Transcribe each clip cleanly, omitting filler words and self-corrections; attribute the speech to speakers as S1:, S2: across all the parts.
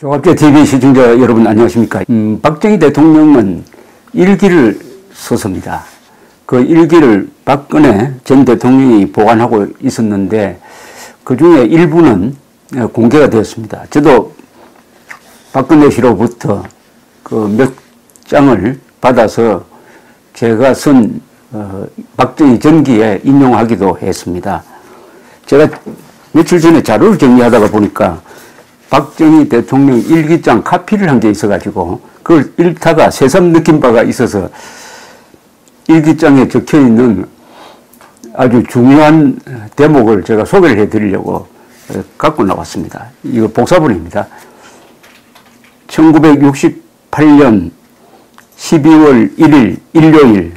S1: 종합제TV 시청자 여러분 안녕하십니까. 박정희 대통령은 일기를 썼습니다. 그 일기를 박근혜 전 대통령이 보관하고 있었는데 그 중에 일부는 공개가 되었습니다. 저도 박근혜 씨로부터 그 몇 장을 받아서 제가 쓴 박정희 전기에 인용하기도 했습니다. 제가 며칠 전에 자료를 정리하다가 보니까 박정희 대통령 일기장 카피를 한 게 있어가지고 그걸 읽다가 새삼 느낀 바가 있어서 일기장에 적혀 있는 아주 중요한 대목을 제가 소개를 해드리려고 갖고 나왔습니다. 이거 복사본입니다. 1968년 12월 1일 일요일,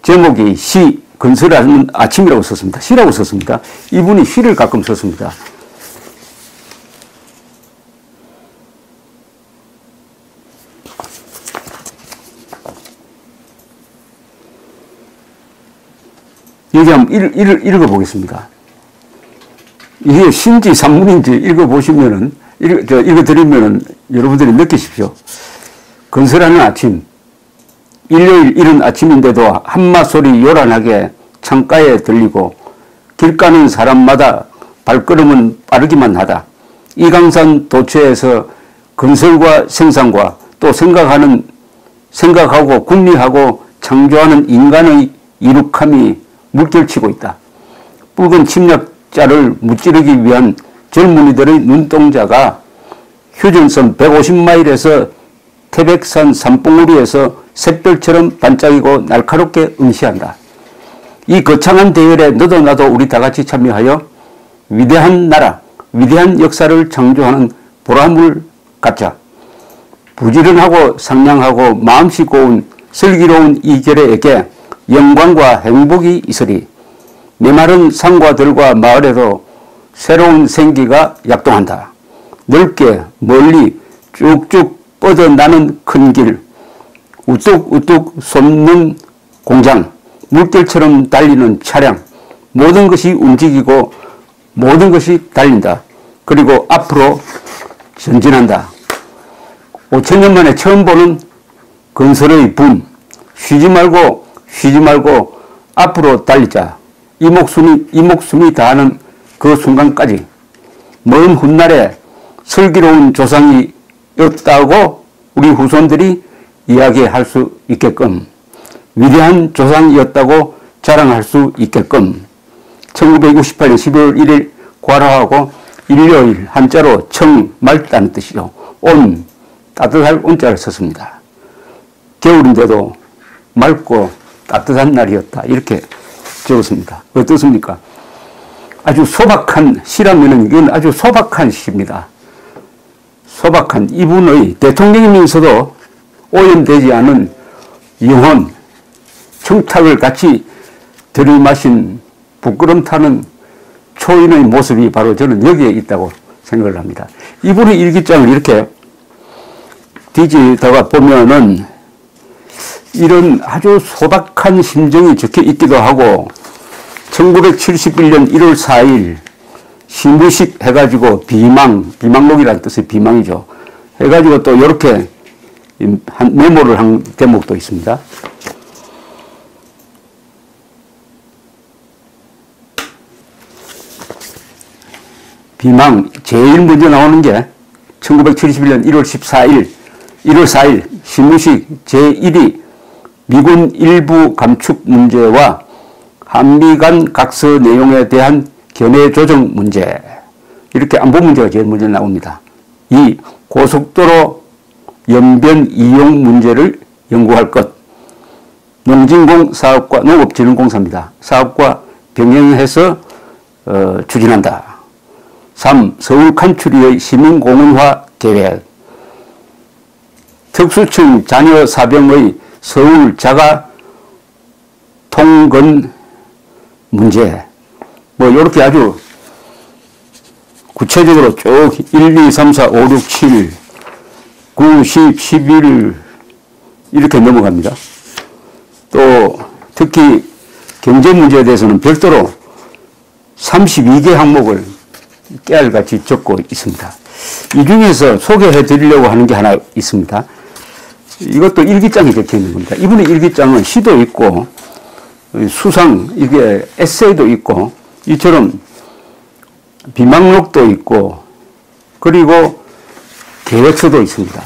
S1: 제목이 시 건설하는 아침이라고 썼습니다. 시라고 썼습니다. 이분이 시를 가끔 썼습니다. 여기 한번 읽어보겠습니다. 이게 신지 산문인지 읽어보시면은, 읽어드리면은 여러분들이 느끼십시오. 건설하는 아침. 일요일 이른 아침인데도 한마소리 요란하게 창가에 들리고 길 가는 사람마다 발걸음은 빠르기만 하다. 이강산 도처에서 건설과 생산과 또 생각하고 궁리하고 창조하는 인간의 이룩함이 물결치고 있다. 붉은 침략자를 무찌르기 위한 젊은이들의 눈동자가 휴전선 150마일에서 태백산 산봉우리에서 샛별처럼 반짝이고 날카롭게 응시한다. 이 거창한 대열에 너도 나도 우리 다같이 참여하여 위대한 나라, 위대한 역사를 창조하는 보람을 갖자. 부지런하고 상냥하고 마음씨 고운 슬기로운 이 결의에게 영광과 행복이 있으리. 메마른 산과 들과 마을에도 새로운 생기가 약동한다. 넓게 멀리 쭉쭉 뻗어나는 큰 길, 우뚝우뚝 솟는 공장, 물결처럼 달리는 차량, 모든 것이 움직이고 모든 것이 달린다. 그리고 앞으로 전진한다. 5천년 만에 처음 보는 건설의 붐, 쉬지 말고 앞으로 달리자. 이 목숨이 다하는 그 순간까지 먼 훗날에 슬기로운 조상이 였다고 우리 후손들이 이야기할 수 있게끔, 위대한 조상이었다고 자랑할 수 있게끔 1968년 12월 1일 과로하고 일요일, 한자로 청, 맑다는 뜻이죠. 온, 따뜻할 온자를 썼습니다. 겨울인데도 맑고 따뜻한 날이었다. 이렇게 적었습니다. 어떻습니까? 아주 소박한 시라면은 이건 아주 소박한 시입니다. 소박한 이분의 대통령이면서도 오염되지 않은 영혼, 청탁을 같이 들이마신 부끄럼 타는 초인의 모습이 바로 저는 여기에 있다고 생각을 합니다. 이분의 일기장을 이렇게 뒤지다가 보면은 이런 아주 소박한 심정이 적혀 있기도 하고 1971년 1월 4일 시무식 해가지고 비망록이라는 뜻의 비망이죠. 해가지고 또 이렇게 메모를 한 대목도 있습니다. 비망 제일 먼저 나오는 게 1971년 1월 4일 시무식 제1위 미군 일부 감축 문제와 한미 간 각서 내용에 대한 견해 조정 문제, 이렇게 안보 문제가 제일 먼저 나옵니다. 이 고속도로 연변 이용 문제를 연구할 것, 농진공 사업과 농업진흥공사입니다. 사업과 병행해서 추진한다. 3. 서울 칸추리의 시민공원화 계획, 특수층 자녀 사병의 서울 자가 통근 문제, 뭐 이렇게 아주 구체적으로 쭉 1, 2, 3, 4, 5, 6, 7, 9, 10, 11 이렇게 넘어갑니다. 또 특히 경제 문제에 대해서는 별도로 32개 항목을 깨알같이 적고 있습니다. 이 중에서 소개해 드리려고 하는 게 하나 있습니다. 이것도 일기장에 적혀 있는 겁니다. 이분의 일기장은 시도 있고, 수상, 이게 에세이도 있고, 이처럼 비망록도 있고, 그리고 계획서도 있습니다.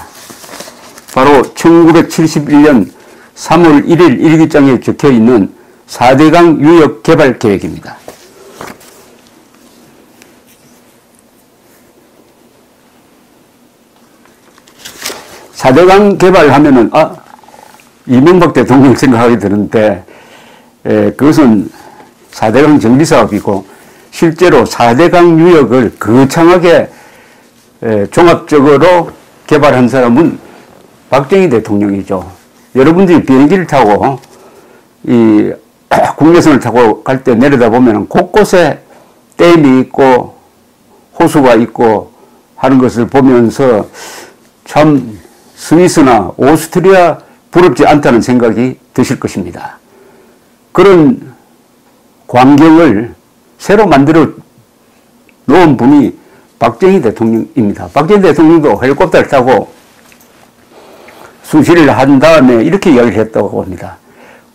S1: 바로 1971년 3월 1일 일기장에 적혀 있는 4대강 유역 개발 계획입니다. 4대강 개발하면은, 이명박 대통령 생각하게 되는데, 그것은 4대강 정비사업이고, 실제로 4대강 유역을 거창하게 종합적으로 개발한 사람은 박정희 대통령이죠. 여러분들이 비행기를 타고, 이 국내선을 타고 갈 때 내려다보면 곳곳에 댐이 있고, 호수가 있고 하는 것을 보면서 참 스위스나 오스트리아 부럽지 않다는 생각이 드실 것입니다. 그런 광경을 새로 만들어 놓은 분이 박정희 대통령입니다. 박정희 대통령도 헬리콥터를 타고 수시를 한 다음에 이렇게 이야기를 했다고 합니다.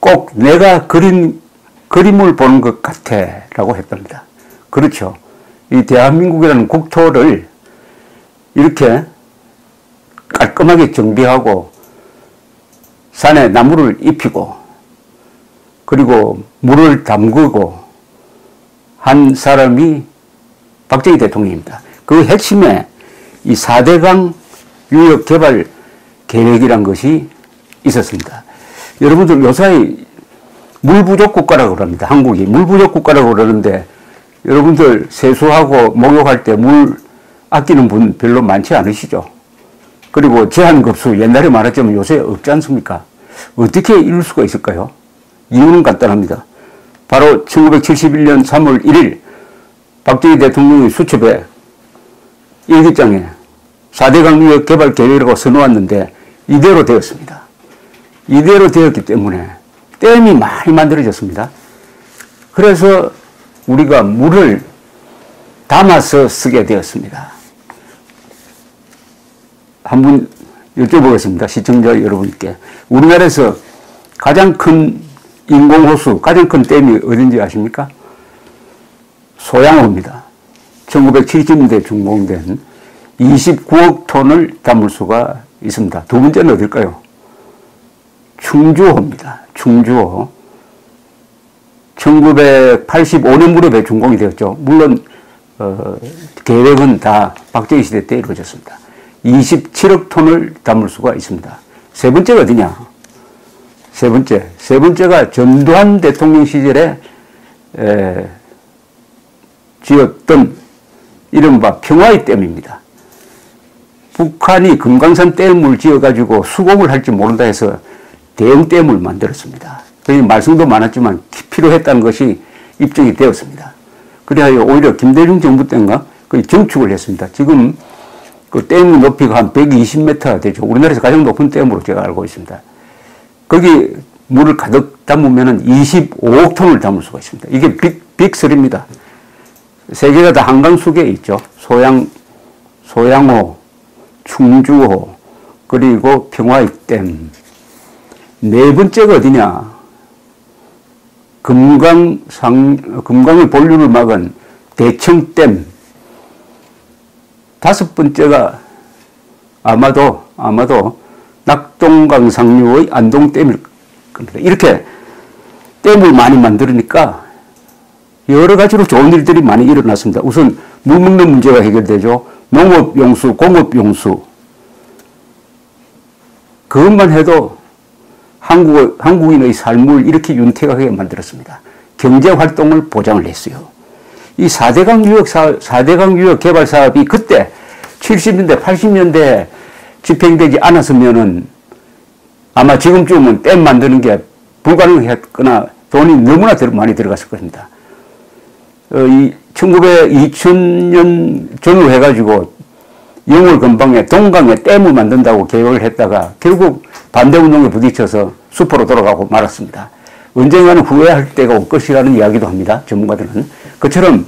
S1: 꼭 내가 그린 그림을 보는 것 같아 라고 했답니다. 그렇죠. 이 대한민국이라는 국토를 이렇게 깔끔하게 정비하고 산에 나무를 입히고 그리고 물을 담그고 한 사람이 박정희 대통령입니다. 그 핵심에 이 4대강 유역 개발 계획이란 것이 있었습니다. 여러분들 요사이 물 부족 국가라고 그럽니다. 한국이 물 부족 국가라고 그러는데 여러분들 세수하고 목욕할 때 물 아끼는 분 별로 많지 않으시죠? 그리고 제한급수 옛날에 말했지만 요새 없지 않습니까? 어떻게 이룰 수가 있을까요? 이유는 간단합니다. 바로 1971년 3월 1일 박정희 대통령의 수첩에 일기장에 4대강 유역 개발 계획이라고 써놓았는데 이대로 되었습니다. 이대로 되었기 때문에 댐이 많이 만들어졌습니다. 그래서 우리가 물을 담아서 쓰게 되었습니다. 한번 여쭤보겠습니다. 시청자 여러분께. 우리나라에서 가장 큰 인공호수, 가장 큰 댐이 어딘지 아십니까? 소양호입니다. 1970년대에 준공된 29억 톤을 담을 수가 있습니다. 두 번째는 어딜까요? 충주호입니다. 충주호. 1985년 무렵에 준공이 되었죠. 물론 계획은 다 박정희 시대 때 이루어졌습니다. 27억 톤을 담을 수가 있습니다. 세 번째가 어디냐? 세 번째가 전두환 대통령 시절에 지었던 이른바 평화의 댐입니다. 북한이 금강산 댐을 지어가지고 수공을 할지 모른다 해서 대형 댐을 만들었습니다. 말씀도 많았지만 필요했다는 것이 입증이 되었습니다. 그래야 오히려 김대중 정부 때인가 거의 정축을 했습니다. 지금 그 댐 높이가 한 120m 되죠. 우리나라에서 가장 높은 댐으로 제가 알고 있습니다. 거기 물을 가득 담으면 25억 톤을 담을 수가 있습니다. 이게 빅3입니다. 세계가 다 한강 속에 있죠. 소양호, 충주호, 그리고 평화의 댐. 네 번째가 어디냐? 금강의 본류를 막은 대청댐. 다섯 번째가 아마도 낙동강 상류의 안동댐일 겁니다. 이렇게 댐을 많이 만들으니까 여러 가지로 좋은 일들이 많이 일어났습니다. 우선 물 먹는 문제가 해결되죠. 농업용수, 공업용수. 그것만 해도 한국인의 삶을 이렇게 윤택하게 만들었습니다. 경제활동을 보장을 했어요. 이 4대강 유역 개발 사업이 그때 70년대, 80년대에 집행되지 않았으면은 아마 지금쯤은 댐 만드는 게 불가능했거나 돈이 너무나 많이 들어갔을 겁니다. 2000년 전후 해가지고 영월 근방에 동강에 댐을 만든다고 계획을 했다가 결국 반대운동에 부딪혀서 수포로 돌아가고 말았습니다. 언젠가는 후회할 때가 올 것이라는 이야기도 합니다. 전문가들은. 그처럼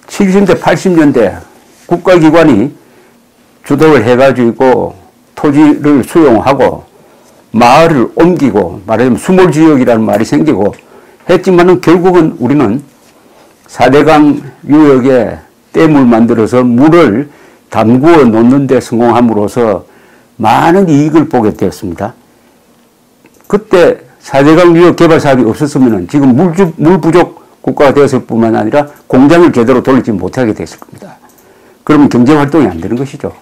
S1: 70년대, 80년대 국가기관이 주도를 해가지고 토지를 수용하고 마을을 옮기고 말하자면 수몰지역이라는 말이 생기고 했지만은 결국은 우리는 4대강 유역에 댐을 만들어서 물을 담구어 놓는 데 성공함으로써 많은 이익을 보게 되었습니다. 그때 4대강 유역 개발 사업이 없었으면 지금 물 부족 국가가 되었을 뿐만 아니라 공장을 제대로 돌리지 못하게 됐을 겁니다. 그러면 경제활동이 안 되는 것이죠.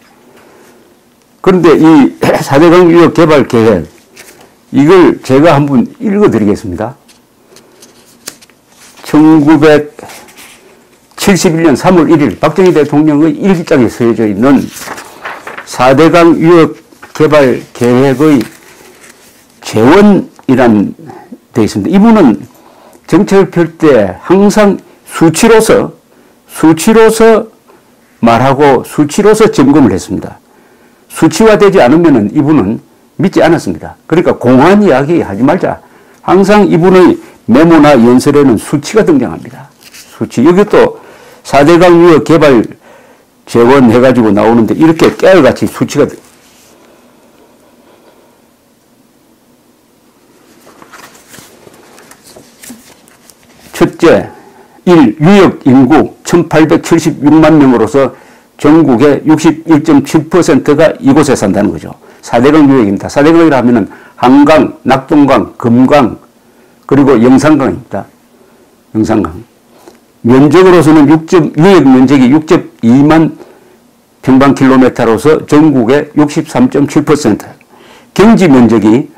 S1: 그런데 이 4대강 유역 개발 계획, 이걸 제가 한번 읽어드리겠습니다. 1971년 3월 1일 박정희 대통령의 일기장에 쓰여져 있는 4대강 유역 개발 계획의 재원이란 데 있습니다. 이분은 정책을 펼 때 항상 수치로서 말하고 수치로서 점검을 했습니다. 수치화되지 않으면 이분은 믿지 않았습니다. 그러니까 공허한 이야기 하지 말자. 항상 이분의 메모나 연설에는 수치가 등장합니다. 수치. 여기 또 4대강 유역 개발 재원 해가지고 나오는데 이렇게 깨알같이 수치가 첫째, 1. 유역 인구 1876만 명으로서 전국의 61.7%가 이곳에 산다는 거죠. 4대강 유역입니다. 4대강이라 하면은 한강, 낙동강, 금강, 그리고 영산강입니다. 영산강. 면적으로서는 유역 면적이 6.2만 평방킬로미터로서 전국의 63.7%, 경지 면적이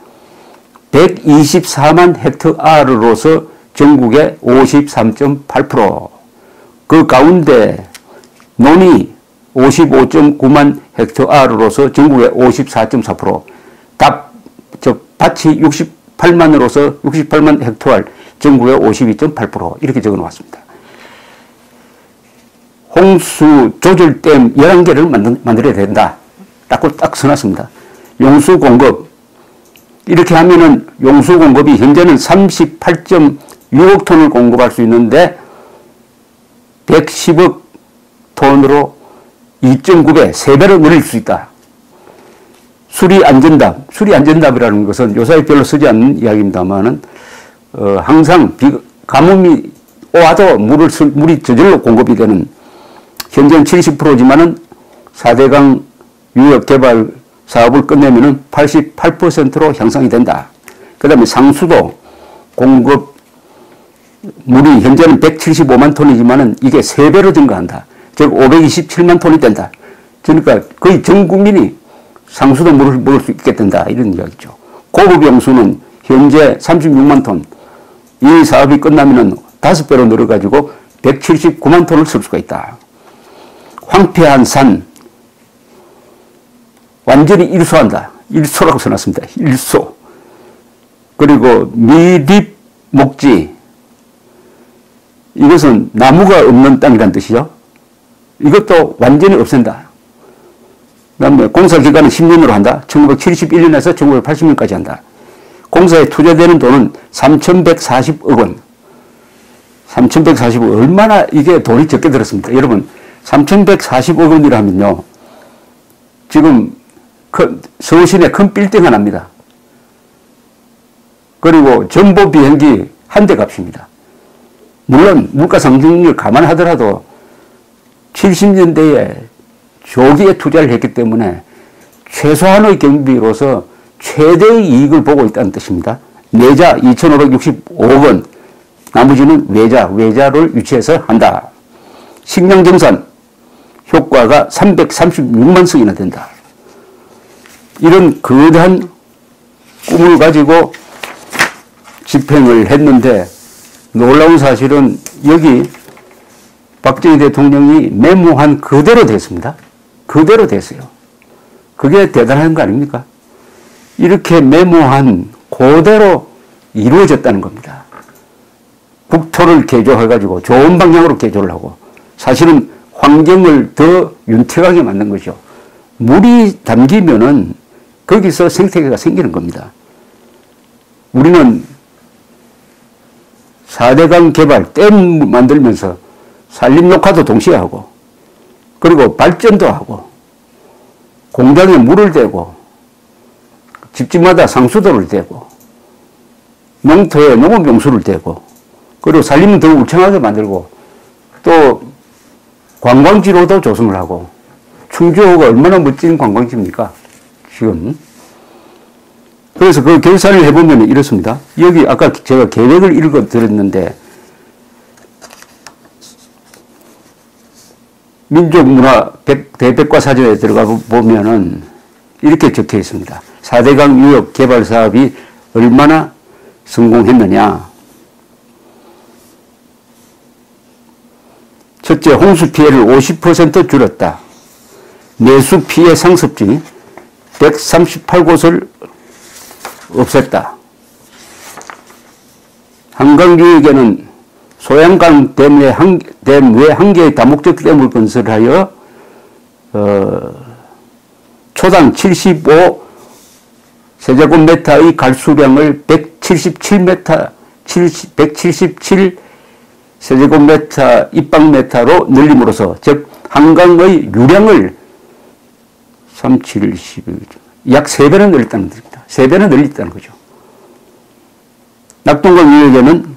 S1: 124만 헥타르로서 전국의 53.8%, 그 가운데 논이 55.9만 헥타르로서 전국의 54.4%, 밭이 68만으로서 68만 헥타르, 전국의 52.8% 이렇게 적어 놓았습니다. 홍수 조절댐 11개를 만들어야 된다. 딱 써놨습니다. 용수 공급. 이렇게 하면은 용수 공급이 현재는 38.6억 톤을 공급할 수 있는데 110억 톤으로 2.9배, 3배로 늘릴 수 있다. 수리 안전답이라는 것은 요사이 별로 쓰지 않는 이야기입니다만은, 항상 가뭄이 와도 물이 저절로 공급이 되는, 현재는 70%지만은 4대강 유역 개발 사업을 끝내면은 88%로 향상이 된다. 그 다음에 상수도 공급 물이 현재는 175만 톤이지만은 이게 3배로 증가한다. 즉 527만 톤이 된다. 그러니까 거의 전 국민이 상수도 물을 먹을 수 있게 된다. 이런 이야기죠. 고급 용수는 현재 36만 톤. 이 사업이 끝나면은 5배로 늘어가지고 179만 톤을 쓸 수가 있다. 황폐한 산. 완전히 일소한다. 일소라고 써놨습니다. 일소. 그리고 미립 목지. 이것은 나무가 없는 땅이란 뜻이죠. 이것도 완전히 없앤다. 그 다음에 공사 기간은 10년으로 한다. 1971년에서 1980년까지 한다. 공사에 투자되는 돈은 3,140억 원. 3,140억 원. 얼마나 이게 돈이 적게 들었습니다. 여러분, 3,140억 원이라면요. 지금 서울 시내 큰 빌딩 하나입니다. 그리고 전보 비행기 한 대 값입니다. 물론 물가 상승률 감안하더라도 70년대에 조기에 투자를 했기 때문에 최소한의 경비로서 최대의 이익을 보고 있다는 뜻입니다. 내자 2,565억 원, 나머지는 외자를 유치해서 한다. 식량정산 효과가 336만 석이나 된다. 이런 거대한 꿈을 가지고 집행을 했는데 놀라운 사실은 여기 박정희 대통령이 메모한 그대로 됐습니다. 그대로 됐어요. 그게 대단한 거 아닙니까? 이렇게 메모한 그대로 이루어졌다는 겁니다. 국토를 개조해가지고 좋은 방향으로 개조를 하고 사실은 환경을 더 윤택하게 만든 것이죠. 물이 담기면은 거기서 생태계가 생기는 겁니다. 우리는 4대강 개발, 댐 만들면서 산림 녹화도 동시에 하고 그리고 발전도 하고 공장에 물을 대고 집집마다 상수도를 대고 농토에 농업용수를 대고 그리고 살림은 더 울창하게 만들고 또 관광지로도 조성을 하고 충주호가 얼마나 멋진 관광지입니까? 지금. 그래서 그 결산을 해보면 이렇습니다. 여기 아까 제가 계획을 읽어드렸는데 민족문화 대백과사전에 들어가 보면은 이렇게 적혀 있습니다. 4대강 유역 개발 사업이 얼마나 성공했느냐. 첫째, 홍수 피해를 50% 줄였다. 내수 피해 상습지 138곳을 없앴다. 한강유역에는 소양강 댐 외 한 개의 다목적 댐을 건설하여 초당 75 세제곱미터의 갈수량을 177 세제곱미터 입방미터로 늘림으로써 즉 한강의 유량을 약 3배는 늘렸다는 겁니다. 3배는 늘렸다는 거죠. 낙동강 유역에는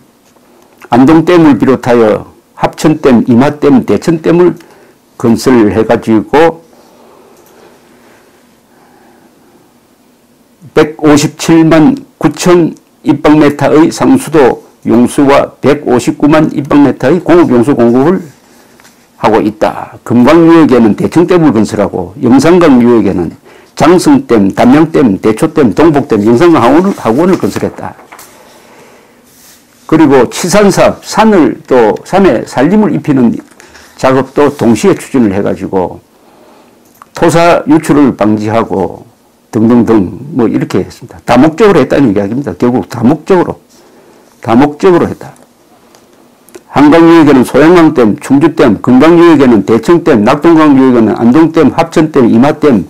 S1: 안동댐을 비롯하여 합천댐, 임하댐, 대천댐을 건설해가지고 157만 9천 입방미터의 상수도 용수와 159만 입방미터의 공업용수 공급을 하고 있다. 금강유역에는 대청댐을 건설하고 영산강 유역에는 장성댐, 담양댐, 대초댐, 동복댐, 영산강 하원을 건설했다. 그리고 치산사업, 산에 살림을 입히는 작업도 동시에 추진을 해가지고 토사 유출을 방지하고 등등등 뭐 이렇게 했습니다. 다목적으로 했다는 이야기입니다. 결국 다목적으로 했다. 한강유역에는 소양강댐, 충주댐, 금강유역에는 대청댐, 낙동강유역에는 안동댐, 합천댐, 임하댐,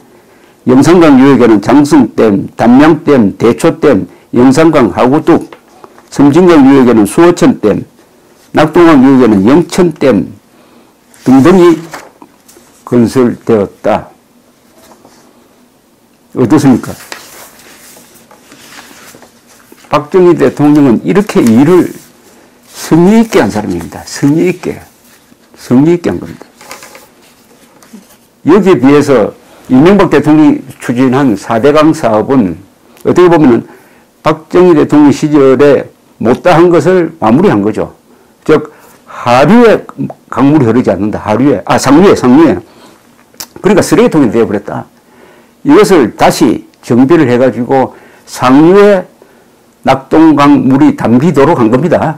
S1: 영산강유역에는 장성댐, 담양댐, 대초댐, 영산강 하구뚝, 섬진강유역에는 수어천댐, 낙동강유역에는 영천댐 등등이 건설되었다. 어떻습니까? 박정희 대통령은 이렇게 일을 성의 있게 한 사람입니다. 성의 있게 한 겁니다. 여기에 비해서 이명박 대통령이 추진한 4대강 사업은 어떻게 보면 박정희 대통령 시절에 못다한 것을 마무리한 거죠. 즉 하류에 강물이 흐르지 않는다. 상류에. 그러니까 쓰레기통이 되어버렸다. 이것을 다시 정비를 해가지고 상류에 낙동강 물이 담기도록 한 겁니다.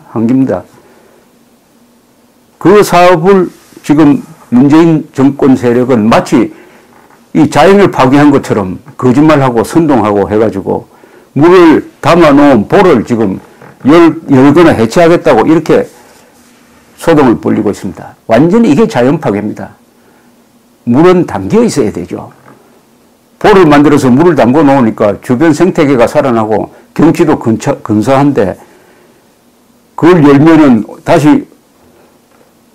S1: 그 사업을 지금 문재인 정권 세력은 마치 이 자연을 파괴한 것처럼 거짓말하고 선동하고 해가지고 물을 담아놓은 보를 지금 열거나 해체하겠다고 이렇게 소동을 벌이고 있습니다. 완전히 이게 자연 파괴입니다. 물은 담겨 있어야 되죠. 보를 만들어서 물을 담궈 놓으니까 주변 생태계가 살아나고 경치도 근사한데 그걸 열면은 다시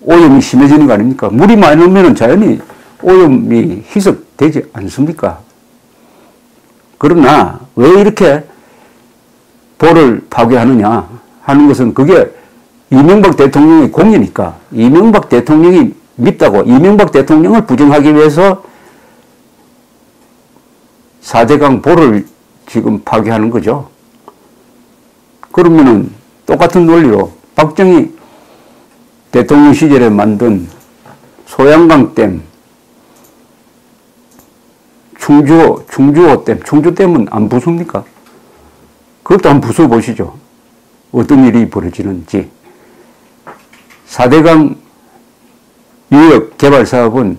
S1: 오염이 심해지는 거 아닙니까? 물이 많이 넣으면 자연히 오염이 희석되지 않습니까? 그러나 왜 이렇게 보를 파괴하느냐 하는 것은 그게 이명박 대통령의 공이니까 이명박 대통령이 밉다고 이명박 대통령을 부정하기 위해서 4대강 보를 지금 파괴하는 거죠. 그러면은 똑같은 논리로 박정희 대통령 시절에 만든 소양강댐, 충주호댐, 충주댐은 안 부숩니까? 그것도 한번 부숴보시죠. 어떤 일이 벌어지는지. 4대강 유역 개발 사업은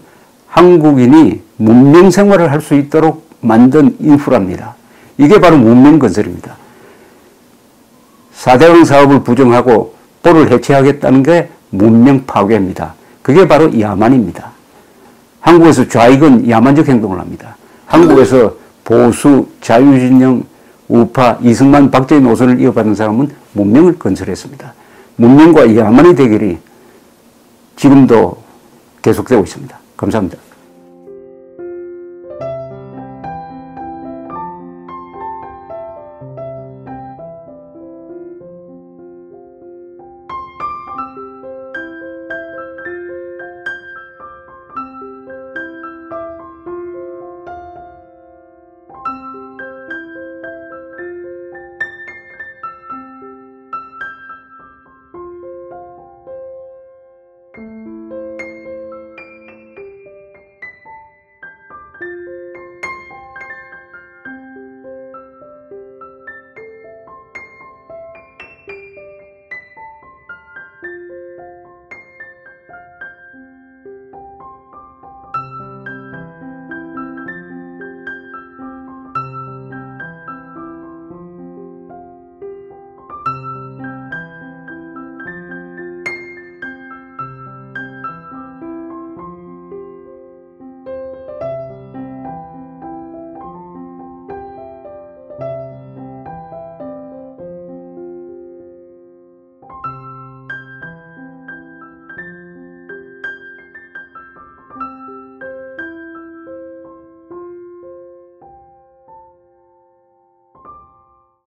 S1: 한국인이 문명 생활을 할 수 있도록 만든 인프라입니다. 이게 바로 문명 건설입니다. 4대강 사업을 부정하고 보를 해체하겠다는 게 문명 파괴입니다. 그게 바로 야만입니다. 한국에서 좌익은 야만적 행동을 합니다. 한국에서 보수, 자유진영, 우파, 이승만, 박정희 노선을 이어받은 사람은 문명을 건설했습니다. 문명과 야만의 대결이 지금도 계속되고 있습니다. 감사합니다.